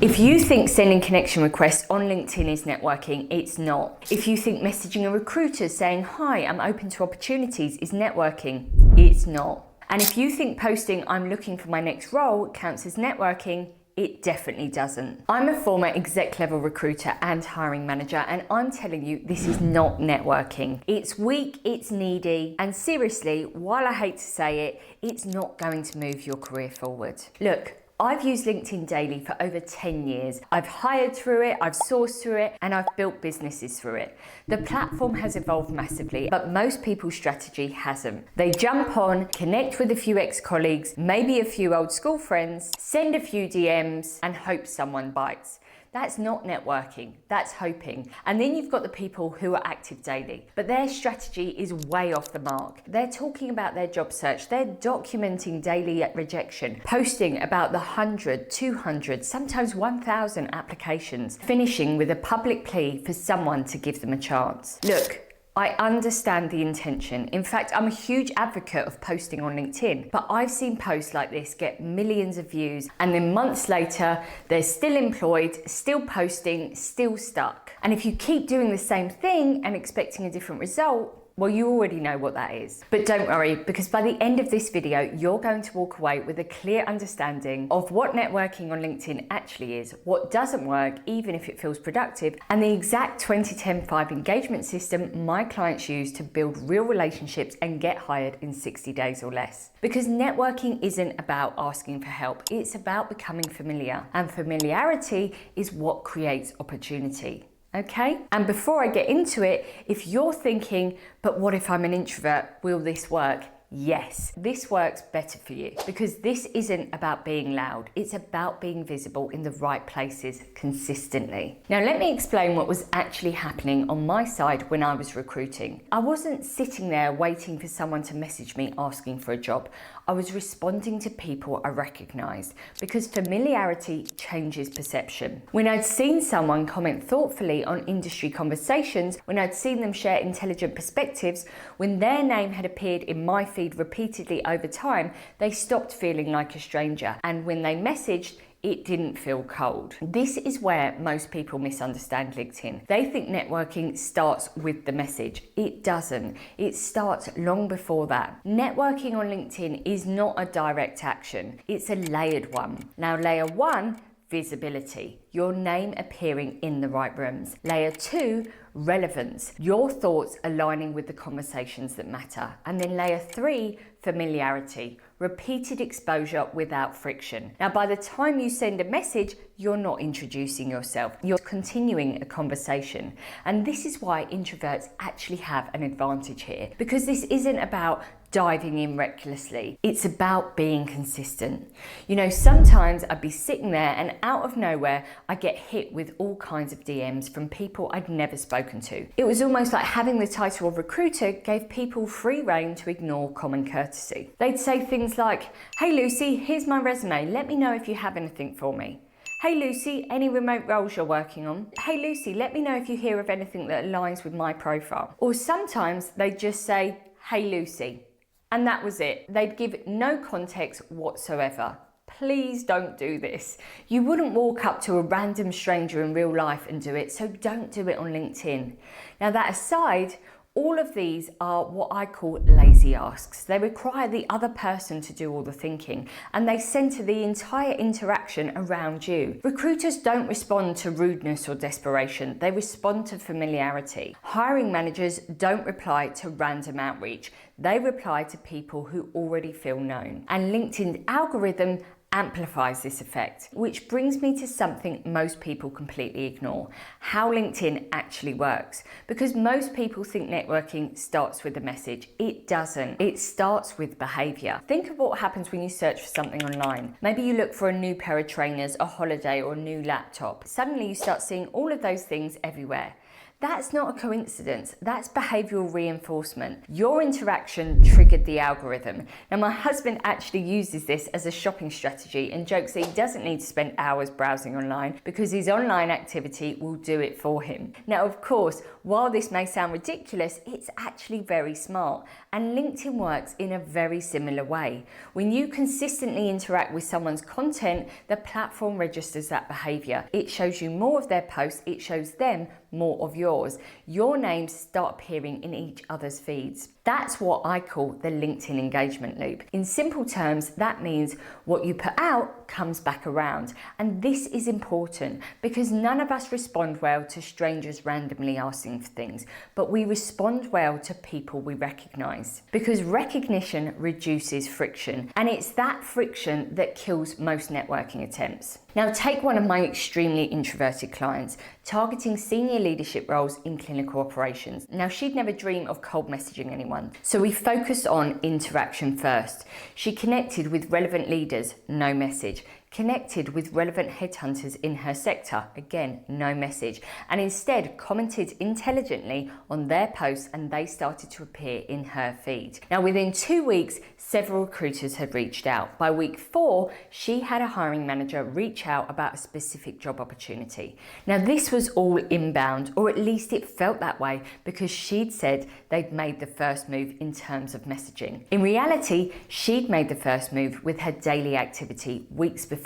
If you think sending connection requests on LinkedIn is networking, it's not. If you think messaging a recruiter saying, "Hi, I'm open to opportunities" is networking, it's not. And if you think posting "I'm looking for my next role" counts as networking, it definitely doesn't. I'm a former exec level recruiter and hiring manager, and I'm telling you, this is not networking. It's weak, it's needy, and seriously, while I hate to say it, it's not going to move your career forward. Look, I've used LinkedIn daily for over 10 years. I've hired through it, I've sourced through it, and I've built businesses through it. The platform has evolved massively, but most people's strategy hasn't. They jump on, connect with a few ex-colleagues, maybe a few old school friends, send a few DMs, and hope someone bites. That's not networking, that's hoping. And then you've got the people who are active daily, but their strategy is way off the mark. They're talking about their job search, they're documenting daily rejection, posting about the 100, 200, sometimes 1,000 applications, finishing with a public plea for someone to give them a chance. Look, I understand the intention. In fact, I'm a huge advocate of posting on LinkedIn, but I've seen posts like this get millions of views, and then months later, they're still employed, still posting, still stuck. And if you keep doing the same thing and expecting a different result, well, you already know what that is. But don't worry, because by the end of this video, you're going to walk away with a clear understanding of what networking on LinkedIn actually is, what doesn't work, even if it feels productive, and the exact 20-10-5 engagement system my clients use to build real relationships and get hired in 60 days or less. Because networking isn't about asking for help, it's about becoming familiar. And familiarity is what creates opportunity. Okay? And before I get into it, if you're thinking, but what if I'm an introvert? Will this work? Yes, this works better for you because this isn't about being loud. It's about being visible in the right places consistently. Now, let me explain what was actually happening on my side when I was recruiting. I wasn't sitting there waiting for someone to message me asking for a job. I was responding to people I recognized because familiarity changes perception. When I'd seen someone comment thoughtfully on industry conversations, when I'd seen them share intelligent perspectives, when their name had appeared in my feed repeatedly over time, they stopped feeling like a stranger. And when they messaged, it didn't feel cold. This is where most people misunderstand LinkedIn. They think networking starts with the message. It doesn't. It starts long before that. Networking on LinkedIn is not a direct action. It's a layered one. Now, layer one, visibility, your name appearing in the right rooms. Layer two, relevance, your thoughts aligning with the conversations that matter. And then layer three, familiarity, repeated exposure without friction. Now, by the time you send a message, you're not introducing yourself, you're continuing a conversation. And this is why introverts actually have an advantage here, because this isn't about diving in recklessly. It's about being consistent. You know, sometimes I'd be sitting there and out of nowhere, I get hit with all kinds of DMs from people I'd never spoken to. It was almost like having the title of recruiter gave people free rein to ignore common courtesy. They'd say things like, "Hey Lucy, here's my resume. Let me know if you have anything for me. Hey Lucy, any remote roles you're working on? Hey Lucy, let me know if you hear of anything that aligns with my profile." Or sometimes they'd just say, "Hey Lucy." And that was it. They'd give no context whatsoever. Please don't do this. You wouldn't walk up to a random stranger in real life and do it, so don't do it on LinkedIn. Now, that aside, all of these are what I call lazy asks. They require the other person to do all the thinking, and they center the entire interaction around you. Recruiters don't respond to rudeness or desperation. They respond to familiarity. Hiring managers don't reply to random outreach. They reply to people who already feel known. And LinkedIn's algorithm amplifies this effect, which brings me to something most people completely ignore: how LinkedIn actually works. Because most people think networking starts with a message. It doesn't. It starts with behavior. Think of what happens when you search for something online. Maybe you look for a new pair of trainers, a holiday, or a new laptop. Suddenly you start seeing all of those things everywhere. That's not a coincidence, that's behavioural reinforcement. Your interaction triggered the algorithm. Now, my husband actually uses this as a shopping strategy and jokes that he doesn't need to spend hours browsing online because his online activity will do it for him. Now, of course, while this may sound ridiculous, it's actually very smart, and LinkedIn works in a very similar way. When you consistently interact with someone's content, the platform registers that behaviour. It shows you more of their posts, it shows them more of yours. Your names start appearing in each other's feeds. That's what I call the LinkedIn engagement loop. In simple terms, that means what you put out comes back around. And this is important because none of us respond well to strangers randomly asking for things, but we respond well to people we recognize. Because recognition reduces friction, and it's that friction that kills most networking attempts. Now, take one of my extremely introverted clients targeting senior leadership roles in clinical operations. Now, she'd never dream of cold messaging anyone, so we focused on interaction first. She connected with relevant leaders, no message. Connected with relevant headhunters in her sector, again, no message, and instead commented intelligently on their posts and they started to appear in her feed. Now, within 2 weeks, several recruiters had reached out. By week 4, she had a hiring manager reach out about a specific job opportunity. Now, this was all inbound, or at least it felt that way because she'd said they'd made the first move in terms of messaging. In reality, she'd made the first move with her daily activity weeks before.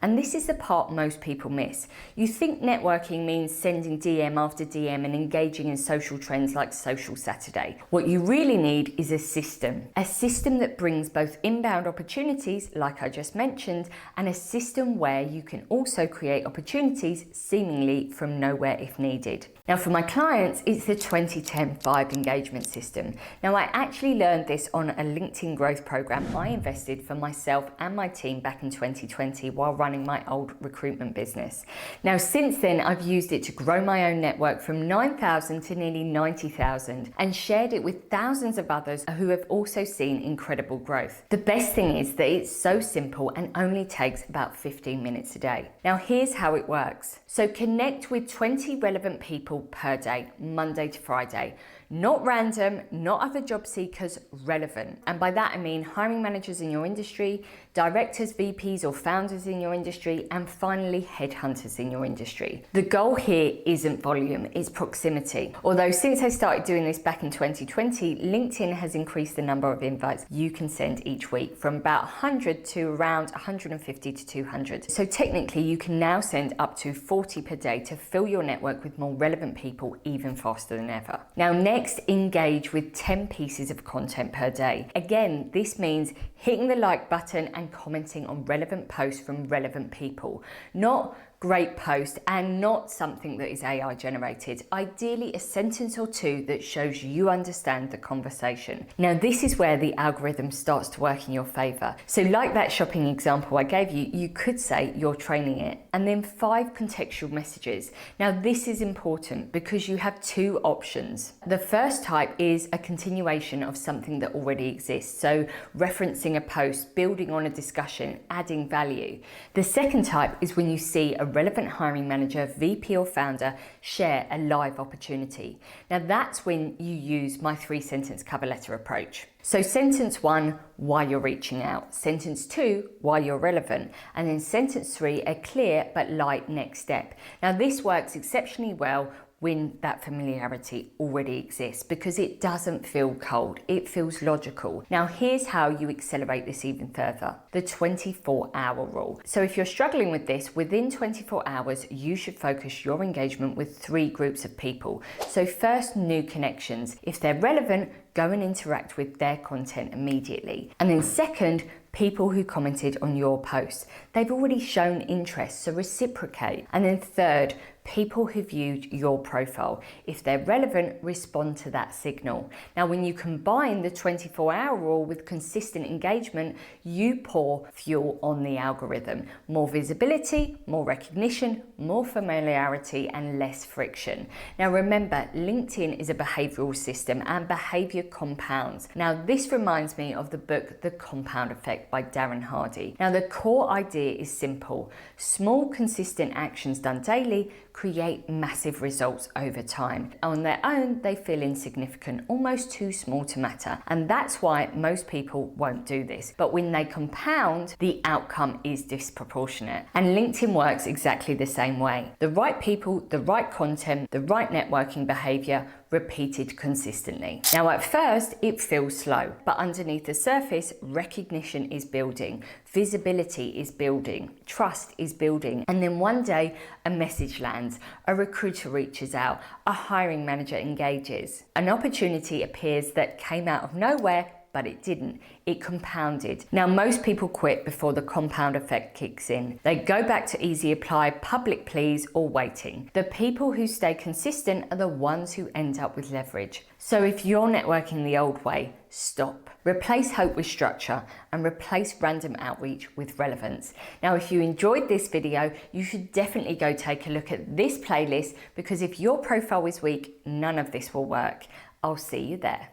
And this is the part most people miss. You think networking means sending DM after DM and engaging in social trends like Social Saturday. What you really need is a system that brings both inbound opportunities, like I just mentioned, and a system where you can also create opportunities seemingly from nowhere if needed. Now, for my clients, it's the 2010 5 engagement system. Now, I actually learned this on a LinkedIn growth program I invested for myself and my team back in 2020 while running my old recruitment business. Now, since then, I've used it to grow my own network from 9,000 to nearly 90,000 and shared it with thousands of others who have also seen incredible growth. The best thing is that it's so simple and only takes about 15 minutes a day. Now, here's how it works. So connect with 20 relevant people per day, Monday to Friday. Not random, not other job seekers, relevant. And by that I mean hiring managers in your industry, directors, VPs or founders in your industry, and finally headhunters in your industry. The goal here isn't volume, it's proximity. Although since I started doing this back in 2020, LinkedIn has increased the number of invites you can send each week from about 100 to around 150 to 200. So technically you can now send up to 40 per day to fill your network with more relevant people even faster than ever. Now, next, engage with 10 pieces of content per day. Again, this means hitting the like button and commenting on relevant posts from relevant people. Not great post and not something that is AI generated. Ideally, a sentence or two that shows you understand the conversation. Now, this is where the algorithm starts to work in your favor. So like that shopping example I gave you, you could say you're training it. And then 5 contextual messages. Now, this is important because you have 2 options. The first type is a continuation of something that already exists. So referencing a post, building on a discussion, adding value. The second type is when you see a relevant hiring manager, VP or founder share a live opportunity. Now, that's when you use my 3-sentence cover letter approach. So sentence 1, why you're reaching out. Sentence 2, why you're relevant. And then sentence 3, a clear but light next step. Now, this works exceptionally well when that familiarity already exists because it doesn't feel cold, it feels logical. Now, here's how you accelerate this even further. The 24-hour rule. So if you're struggling with this, within 24 hours, you should focus your engagement with 3 groups of people. So first, new connections. If they're relevant, go and interact with their content immediately. And then second, people who commented on your posts. They've already shown interest, so reciprocate. And then third, people who viewed your profile. If they're relevant, respond to that signal. Now, when you combine the 24-hour rule with consistent engagement, you pour fuel on the algorithm. More visibility, more recognition, more familiarity, and less friction. Now, remember, LinkedIn is a behavioral system and behavior compounds. Now, this reminds me of the book, The Compound Effect by Darren Hardy. Now, the core idea is simple. Small, consistent actions done daily create massive results over time. On their own, they feel insignificant, almost too small to matter. And that's why most people won't do this. But when they compound, the outcome is disproportionate. And LinkedIn works exactly the same way. The right people, the right content, the right networking behavior, repeated consistently. Now, at first, it feels slow, but underneath the surface, recognition is building, visibility is building, trust is building, and then one day, a message lands, a recruiter reaches out, a hiring manager engages. An opportunity appears that came out of nowhere, but it didn't. It compounded. Now, most people quit before the compound effect kicks in. They go back to easy apply, public pleas, or waiting. The people who stay consistent are the ones who end up with leverage. So if you're networking the old way, stop. Replace hope with structure and replace random outreach with relevance. Now, if you enjoyed this video, you should definitely go take a look at this playlist, because if your profile is weak, none of this will work. I'll see you there.